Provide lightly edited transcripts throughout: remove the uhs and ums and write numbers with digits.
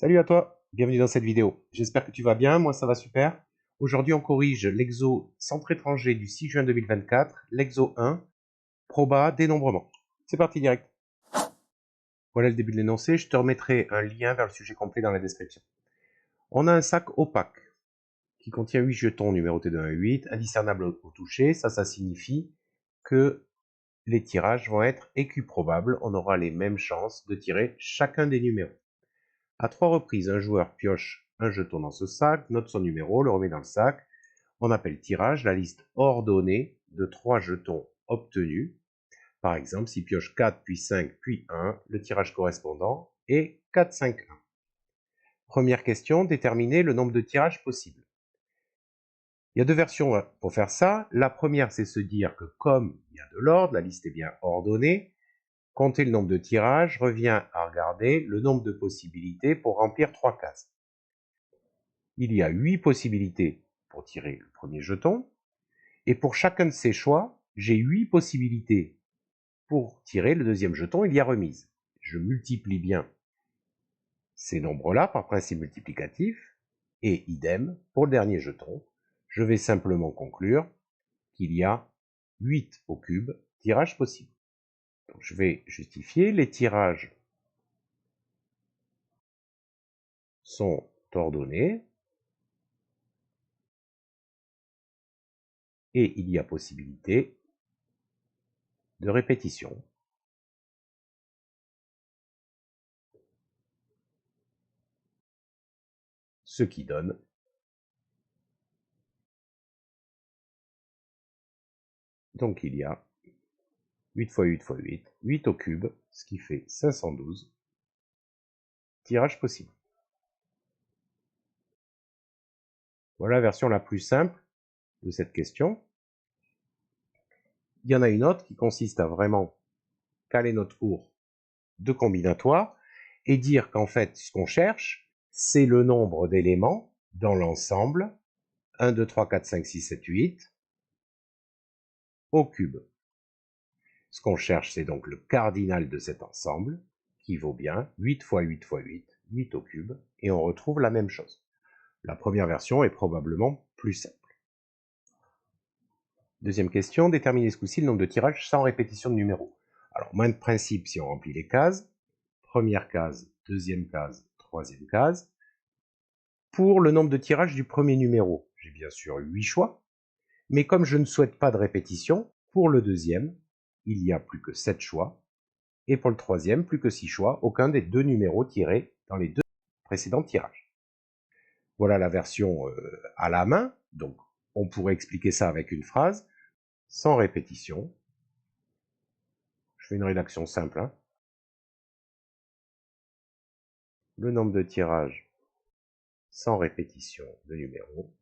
Salut à toi, bienvenue dans cette vidéo. J'espère que tu vas bien, moi ça va super. Aujourd'hui on corrige l'exo centre étranger du 6 juin 2024, l'exo 1, proba, dénombrement. C'est parti direct. Voilà le début de l'énoncé, je te remettrai un lien vers le sujet complet dans la description. On a un sac opaque qui contient 8 jetons numérotés de 1 à 8, indiscernables au toucher, ça signifie que les tirages vont être équiprobables, on aura les mêmes chances de tirer chacun des numéros. À 3 reprises, un joueur pioche un jeton dans ce sac, note son numéro, le remet dans le sac. On appelle tirage la liste ordonnée de 3 jetons obtenus. Par exemple, s'il pioche 4, puis 5, puis 1, le tirage correspondant est 4, 5, 1. Première question, déterminer le nombre de tirages possibles. Il y a deux versions pour faire ça. La première, c'est se dire que comme il y a de l'ordre, la liste est bien ordonnée, compter le nombre de tirages revient à regarder le nombre de possibilités pour remplir 3 cases. Il y a 8 possibilités pour tirer le premier jeton, et pour chacun de ces choix, j'ai 8 possibilités pour tirer le deuxième jeton, il y a remise. Je multiplie bien ces nombres-là par principe multiplicatif, et idem pour le dernier jeton. Je vais simplement conclure qu'il y a 8 au cube tirages possibles. Donc, je vais justifier, les tirages sont ordonnés, et il y a possibilité de répétition. Ce qui donne donc il y a 8 fois 8 fois 8, 8 au cube, ce qui fait 512 tirages possibles. Voilà la version la plus simple de cette question. Il y en a une autre qui consiste à vraiment caler notre cours de combinatoire et dire qu'en fait, ce qu'on cherche, c'est le nombre d'éléments dans l'ensemble 1, 2, 3, 4, 5, 6, 7, 8 au cube. Ce qu'on cherche, c'est donc le cardinal de cet ensemble, qui vaut bien 8 fois 8 fois 8, 8 au cube, et on retrouve la même chose. La première version est probablement plus simple. Deuxième question, déterminer ce coup-ci le nombre de tirages sans répétition de numéros. Alors, même principe si on remplit les cases. Première case, deuxième case, troisième case. Pour le nombre de tirages du premier numéro, j'ai bien sûr 8 choix, mais comme je ne souhaite pas de répétition, pour le deuxième, il n'y a plus que 7 choix, et pour le troisième, plus que 6 choix, aucun des deux numéros tirés dans les deux précédents tirages. Voilà la version à la main, donc on pourrait expliquer ça avec une phrase, sans répétition. Je fais une rédaction simple. Le nombre de tirages sans répétition de numéros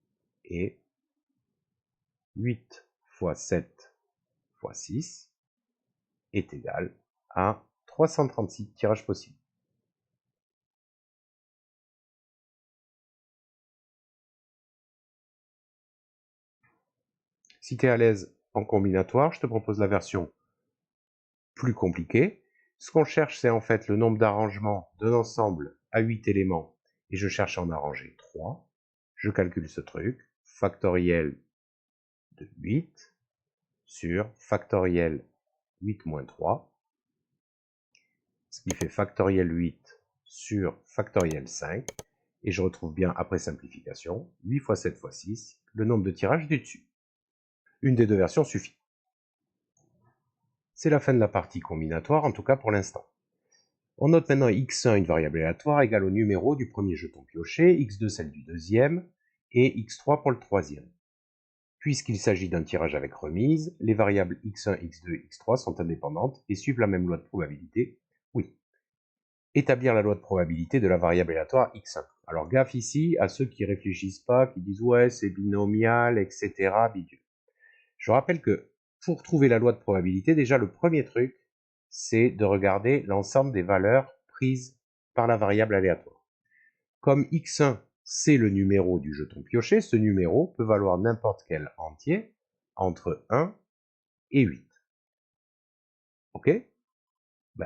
est 8 fois 7 fois 6 est égal à 336 tirages possibles. Si tu es à l'aise en combinatoire, je te propose la version plus compliquée. Ce qu'on cherche, c'est en fait le nombre d'arrangements d'un ensemble à 8 éléments, et je cherche à en arranger 3. Je calcule ce truc, factoriel de 8 sur factoriel 8 moins 3, ce qui fait factoriel 8 sur factoriel 5, et je retrouve bien, après simplification, 8 fois 7 fois 6, le nombre de tirages du dessus. Une des deux versions suffit. C'est la fin de la partie combinatoire, en tout cas pour l'instant. On note maintenant x1, une variable aléatoire, égale au numéro du premier jeton pioché, x2 celle du deuxième, et x3 pour le troisième. Puisqu'il s'agit d'un tirage avec remise, les variables x1, x2 et x3 sont indépendantes et suivent la même loi de probabilité. Oui. Établir la loi de probabilité de la variable aléatoire x1. Alors gaffe ici à ceux qui réfléchissent pas, qui disent ouais c'est binomial, etc. bidule. Je rappelle que pour trouver la loi de probabilité, déjà le premier truc, c'est de regarder l'ensemble des valeurs prises par la variable aléatoire. Comme x1, c'est le numéro du jeton pioché, ce numéro peut valoir n'importe quel entier entre 1 et 8. Ok?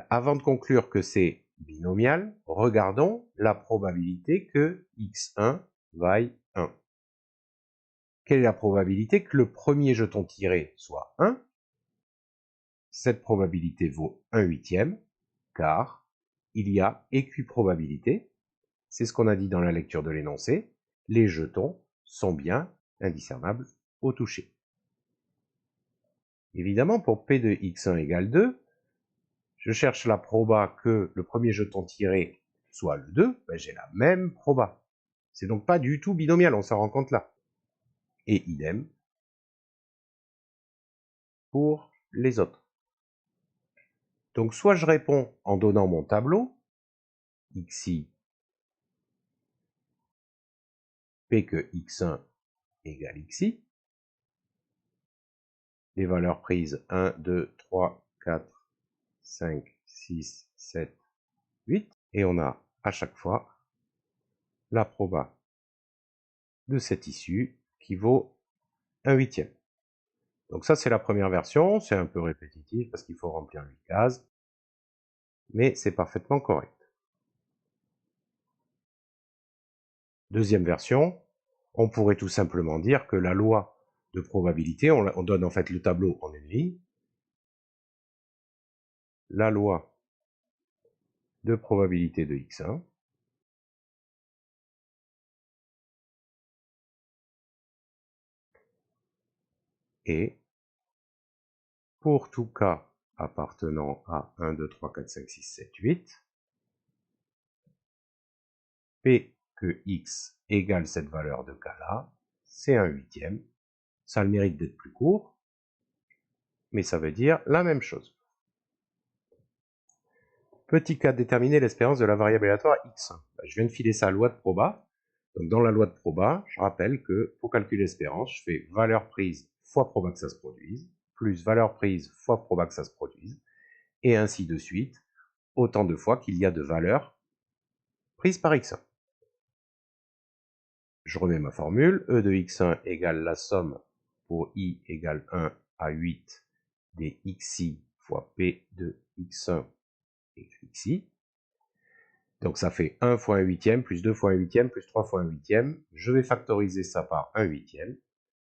Avant de conclure que c'est binomial, regardons la probabilité que x1 vaille 1. Quelle est la probabilité que le premier jeton tiré soit 1? Cette probabilité vaut 1/8, car il y a équiprobabilité. C'est ce qu'on a dit dans la lecture de l'énoncé. Les jetons sont bien indiscernables au toucher. Évidemment, pour P de x1 égale 2, je cherche la proba que le premier jeton tiré soit le 2, ben j'ai la même proba. C'est donc pas du tout binomial, on s'en rend compte là. Et idem pour les autres. Donc soit je réponds en donnant mon tableau, xi, p que x1 égale xi, les valeurs prises 1, 2, 3, 4, 5, 6, 7, 8, et on a à chaque fois la proba de cette issue qui vaut 1/8. Donc ça, c'est la première version, c'est un peu répétitif parce qu'il faut remplir 8 cases, mais c'est parfaitement correct. Deuxième version, on pourrait tout simplement dire que la loi de probabilité, on donne en fait le tableau en une ligne, la loi de probabilité de x1 est, pour tout cas appartenant à 1, 2, 3, 4, 5, 6, 7, 8, P que x égale cette valeur de cas-là, c'est 1/8. Ça a le mérite d'être plus court, mais ça veut dire la même chose. Petit cas, déterminer l'espérance de la variable aléatoire x1. Je viens de filer ça à la loi de proba. Donc dans la loi de proba, je rappelle que pour calculer l'espérance, je fais valeur prise fois proba que ça se produise, plus valeur prise fois proba que ça se produise, et ainsi de suite, autant de fois qu'il y a de valeurs prises par x1. Je remets ma formule, E de x1 égale la somme pour i égale 1 à 8 des xi fois p de x1 écrit xi. Donc ça fait 1 fois 1/8, plus 2 fois 1/8, plus 3 fois 1/8. Je vais factoriser ça par 1/8.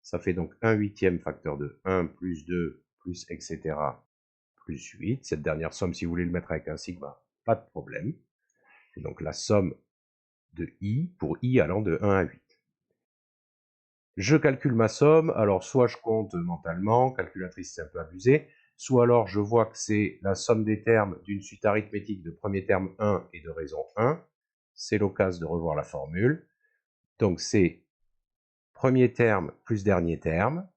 Ça fait donc 1/8 facteur de 1 plus 2 plus etc. plus 8. Cette dernière somme, si vous voulez le mettre avec un sigma, pas de problème. C'est donc la somme de i pour i allant de 1 à 8. Je calcule ma somme, alors soit je compte mentalement, calculatrice c'est un peu abusé, soit alors je vois que c'est la somme des termes d'une suite arithmétique de premier terme 1 et de raison 1. C'est l'occasion de revoir la formule. Donc c'est premier terme plus dernier terme,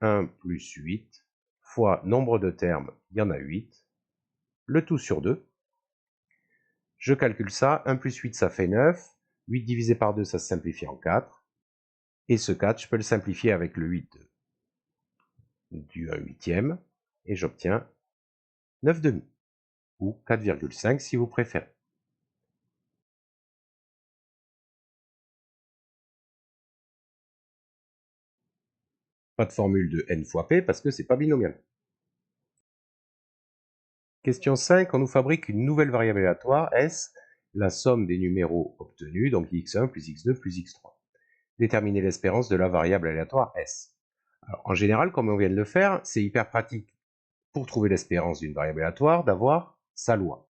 1 plus 8, fois nombre de termes, il y en a 8, le tout sur 2. Je calcule ça, 1 plus 8 ça fait 9, 8 divisé par 2 ça se simplifie en 4, et ce 4 je peux le simplifier avec le 8 du 1/8, et j'obtiens 9/2, ou 4,5 si vous préférez. Pas de formule de n fois p parce que c'est pas binomial. Question 5, on nous fabrique une nouvelle variable aléatoire, S, la somme des numéros obtenus, donc x1 plus x2 plus x3. Déterminer l'espérance de la variable aléatoire S. Alors, en général, comme on vient de le faire, c'est hyper pratique pour trouver l'espérance d'une variable aléatoire d'avoir sa loi.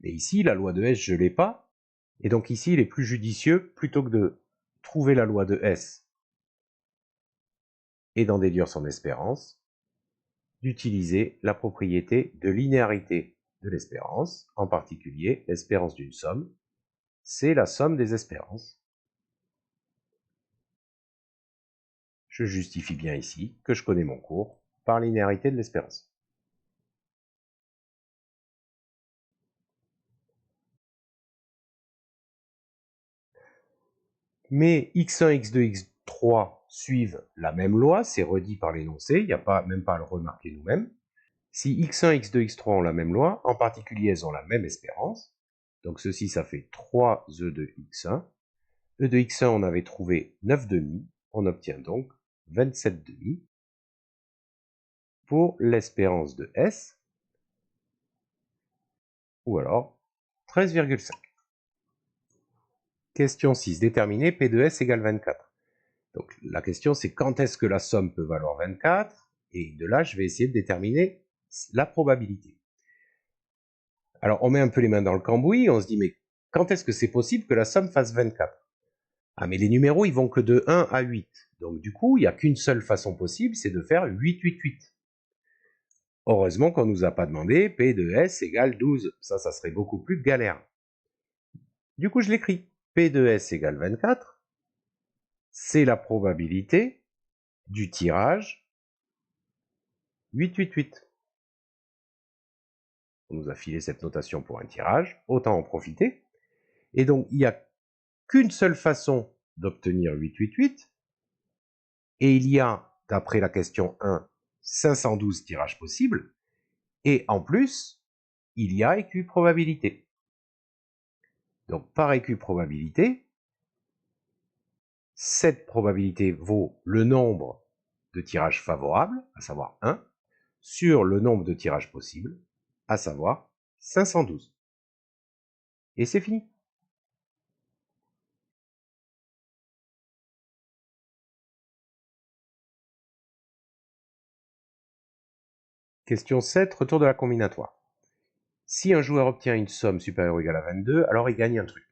Mais ici, la loi de S, je ne l'ai pas, et donc ici, il est plus judicieux, plutôt que de trouver la loi de S et d'en déduire son espérance, d'utiliser la propriété de linéarité de l'espérance, en particulier l'espérance d'une somme, c'est la somme des espérances. Je justifie bien ici que je connais mon cours par linéarité de l'espérance. Mais x1, x2, x3 suivent la même loi, c'est redit par l'énoncé, il n'y a même pas à le remarquer nous-mêmes. Si x1, x2, x3 ont la même loi, en particulier elles ont la même espérance, donc ceci ça fait 3 E de x1. E de x1 on avait trouvé 9/2, on obtient donc 27/2 pour l'espérance de S, ou alors 13,5. Question 6. Déterminer P de S égale 24. Donc la question c'est quand est-ce que la somme peut valoir 24, et de là je vais essayer de déterminer la probabilité. Alors on met un peu les mains dans le cambouis, on se dit mais quand est-ce que c'est possible que la somme fasse 24? Ah mais les numéros ils vont que de 1 à 8, donc du coup il n'y a qu'une seule façon possible, c'est de faire 8, 8, 8. Heureusement qu'on ne nous a pas demandé P de S égale 12, ça serait beaucoup plus galère. Du coup je l'écris, P de S égale 24, c'est la probabilité du tirage 8, 8, 8. On nous a filé cette notation pour un tirage, autant en profiter. Et donc, il n'y a qu'une seule façon d'obtenir 888, et il y a, d'après la question 1, 512 tirages possibles, et en plus, il y a écu probabilité. Donc, par écu probabilité, cette probabilité vaut le nombre de tirages favorables, à savoir 1, sur le nombre de tirages possibles, à savoir 512. Et c'est fini. Question 7, retour de la combinatoire. Si un joueur obtient une somme supérieure ou égale à 22, alors il gagne un truc.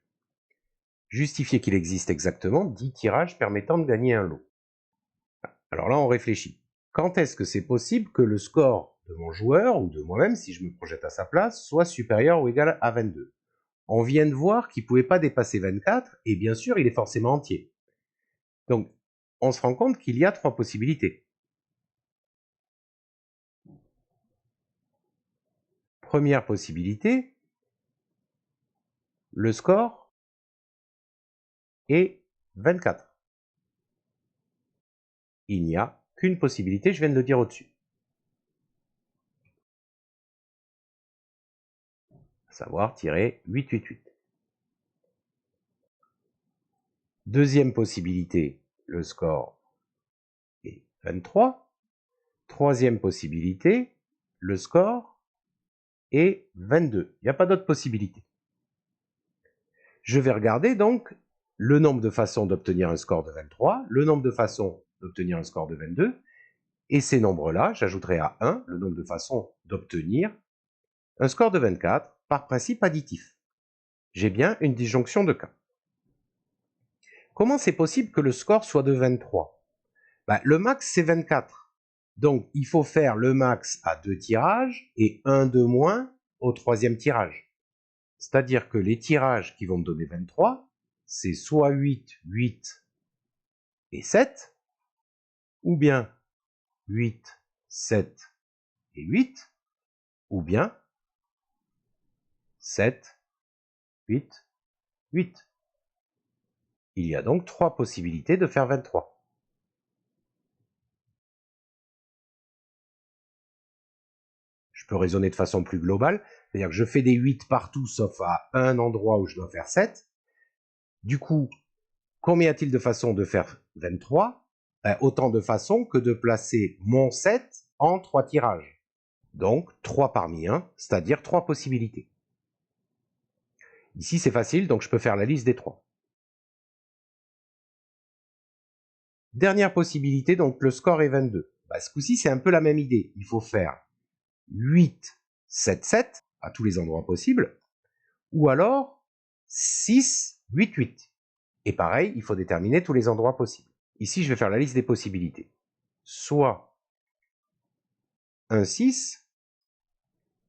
Justifier qu'il existe exactement 10 tirages permettant de gagner un lot. Alors là, on réfléchit. Quand est-ce que c'est possible que le score de mon joueur, ou de moi-même, si je me projette à sa place, soit supérieur ou égal à 22? On vient de voir qu'il ne pouvait pas dépasser 24, et bien sûr, il est forcément entier. Donc, on se rend compte qu'il y a 3 possibilités. Première possibilité, le score est 24. Il n'y a qu'une possibilité, je viens de le dire au-dessus. À savoir tirer 888. Deuxième possibilité, le score est 23. Troisième possibilité, le score est 22. Il n'y a pas d'autre possibilité. Je vais regarder donc le nombre de façons d'obtenir un score de 23, le nombre de façons d'obtenir un score de 22, et ces nombres-là, j'ajouterai à 1 le nombre de façons d'obtenir un score de 24 par principe additif. J'ai bien une disjonction de cas. Comment c'est possible que le score soit de 23? Le max, c'est 24. Donc, il faut faire le max à 2 tirages et 1 de moins au 3e tirage. C'est-à-dire que les tirages qui vont me donner 23, c'est soit 8, 8 et 7, ou bien 8, 7 et 8, ou bien 7, 8, 8. Il y a donc 3 possibilités de faire 23. Je peux raisonner de façon plus globale, c'est-à-dire que je fais des 8 partout sauf à un endroit où je dois faire 7. Du coup, combien y a-t-il de façons de faire 23? Autant de façons que de placer mon 7 en 3 tirages. Donc 3 parmi 1, c'est-à-dire 3 possibilités. Ici c'est facile, donc je peux faire la liste des 3. Dernière possibilité, donc le score est 22. Ce coup-ci c'est un peu la même idée. Il faut faire 8, 7, 7 à tous les endroits possibles, ou alors 6, 8, 8. Et pareil, il faut déterminer tous les endroits possibles. Ici je vais faire la liste des possibilités. Soit un 6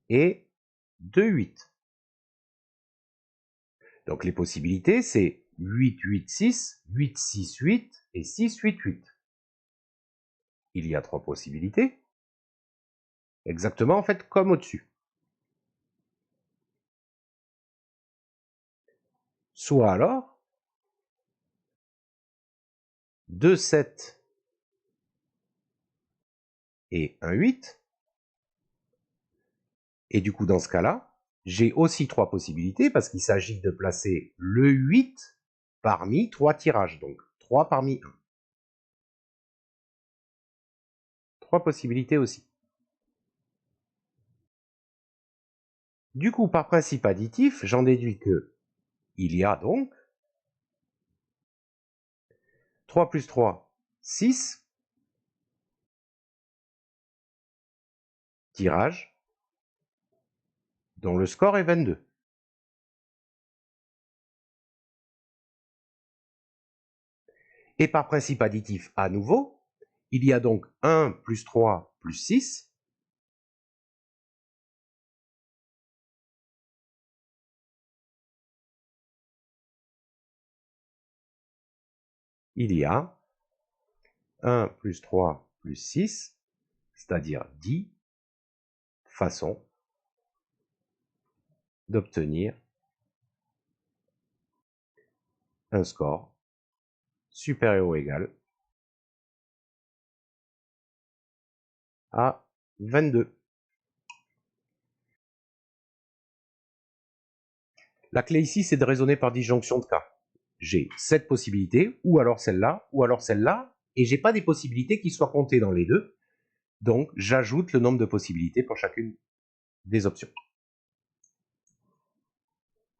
et 2, 8. Donc les possibilités, c'est 8, 8, 6, 8, 6, 8 et 6, 8, 8. Il y a 3 possibilités. Exactement, en fait, comme au-dessus. Soit alors 2, 7 et 1, 8. Et du coup, dans ce cas-là, j'ai aussi 3 possibilités parce qu'il s'agit de placer le 8 parmi 3 tirages. Donc 3 parmi 1. 3 possibilités aussi. Du coup, par principe additif, j'en déduis que il y a donc 3 plus 3, 6, tirages, dont le score est 22. Et par principe additif à nouveau, il y a donc 1 plus 3 plus 6, il y a 1 plus 3 plus 6, c'est-à-dire 10 façons d'obtenir un score supérieur ou égal à 22. La clé ici, c'est de raisonner par disjonction de cas. J'ai cette possibilité, ou alors celle-là, et j'ai pas des possibilités qui soient comptées dans les deux, donc j'ajoute le nombre de possibilités pour chacune des options.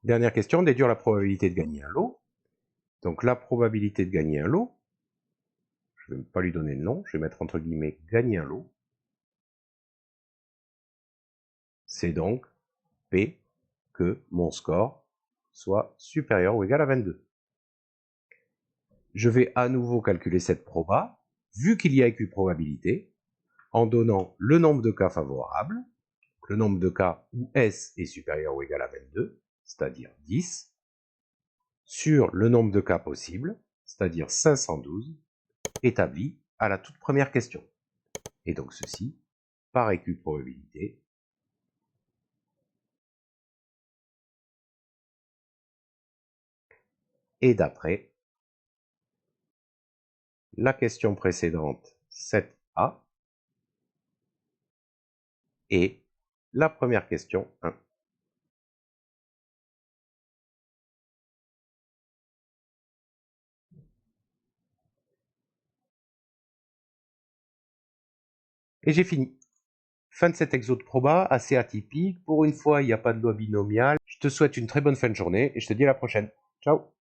Dernière question, déduire la probabilité de gagner un lot. Donc la probabilité de gagner un lot, je ne vais pas lui donner de nom, je vais mettre entre guillemets gagner un lot. C'est donc P que mon score soit supérieur ou égal à 22. Je vais à nouveau calculer cette proba, vu qu'il y a écrit probabilité, en donnant le nombre de cas favorables, le nombre de cas où S est supérieur ou égal à 22, c'est-à-dire 10, sur le nombre de cas possibles, c'est-à-dire 512, établi à la toute première question. Et donc ceci, par écu de probabilité, et d'après la question précédente 7A et la première question 1. Et j'ai fini. Fin de cet exo de proba, assez atypique. Pour une fois, il n'y a pas de loi binomiale. Je te souhaite une très bonne fin de journée et je te dis à la prochaine. Ciao!